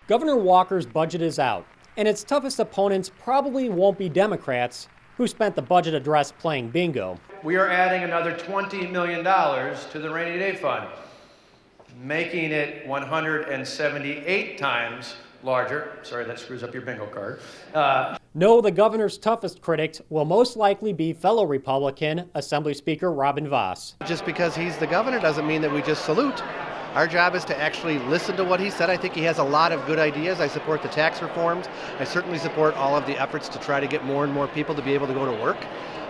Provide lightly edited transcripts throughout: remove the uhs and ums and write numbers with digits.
Governor Walker's budget is out, and its toughest opponents probably won't be Democrats who spent the budget address playing bingo. We are adding another $20 million to the rainy day fund, making it 178 times larger. Sorry, that screws up your bingo card. No, the governor's toughest critic will most likely be fellow Republican Assembly Speaker Robin Vos. Just because he's the governor doesn't mean that we just salute. Our job is to actually listen to what he said. I think he has a lot of good ideas. I support the tax reforms. I certainly support all of the efforts to try to get more and more people to be able to go to work.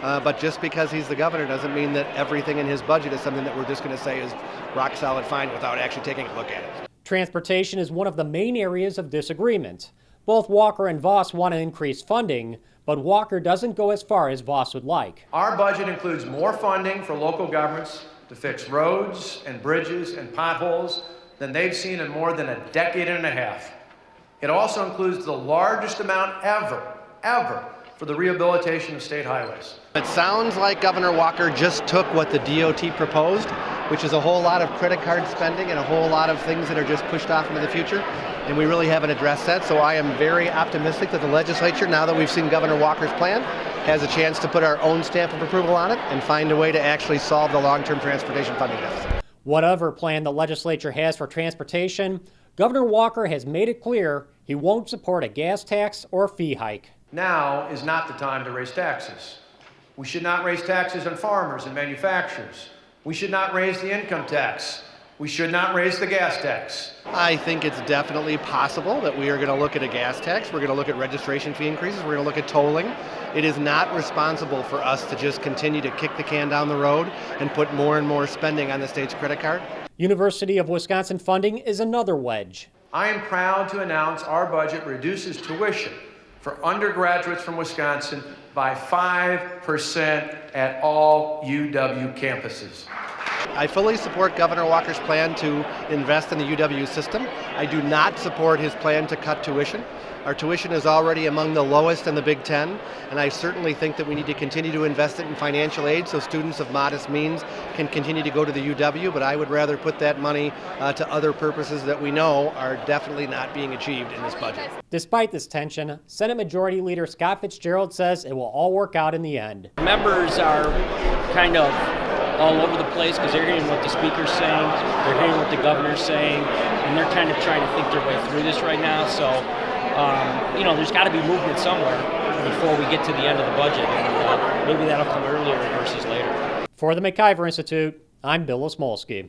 But just because he's the governor doesn't mean that everything in his budget is something that we're just going to say is rock solid fine without actually taking a look at it. Transportation is one of the main areas of disagreement. Both Walker and Vos want to increase funding, but Walker doesn't go as far as Vos would like. Our budget includes more funding for local governments to fix roads and bridges and potholes than they've seen in more than a decade and a half. It also includes the largest amount ever for the rehabilitation of state highways. It sounds like Governor Walker just took what the DOT proposed, which is a whole lot of credit card spending and a whole lot of things that are just pushed off into the future, and we really haven't addressed that. So I am very optimistic that the legislature, now that we've seen Governor Walker's plan, has a chance to put our own stamp of approval on it and find a way to actually solve the long-term transportation funding deficit. Whatever plan the legislature has for transportation, Governor Walker has made it clear he won't support a gas tax or fee hike. Now is not the time to raise taxes. We should not raise taxes on farmers and manufacturers. We should not raise the income tax. We should not raise the gas tax. I think it's definitely possible that we are going to look at a gas tax. We're going to look at registration fee increases. We're going to look at tolling. It is not responsible for us to just continue to kick the can down the road and put more and more spending on the state's credit card. University of Wisconsin funding is another wedge. I am proud to announce our budget reduces tuition for undergraduates from Wisconsin by 5% at all UW campuses. I fully support Governor Walker's plan to invest in the UW system. I do not support his plan to cut tuition. Our tuition is already among the lowest in the Big Ten, and I certainly think that we need to continue to invest it in financial aid so students of modest means can continue to go to the UW, but I would rather put that money to other purposes that we know are definitely not being achieved in this budget. Despite this tension, Senate Majority Leader Scott Fitzgerald says it will all work out in the end. Members are kind of all over the place because they're hearing what the speaker's saying, they're hearing what the governor's saying, and they're kind of trying to think their way through this right now. So, there's got to be movement somewhere before we get to the end of the budget, and maybe that'll come earlier versus later. For the McIver Institute, I'm Bill Osmolsky.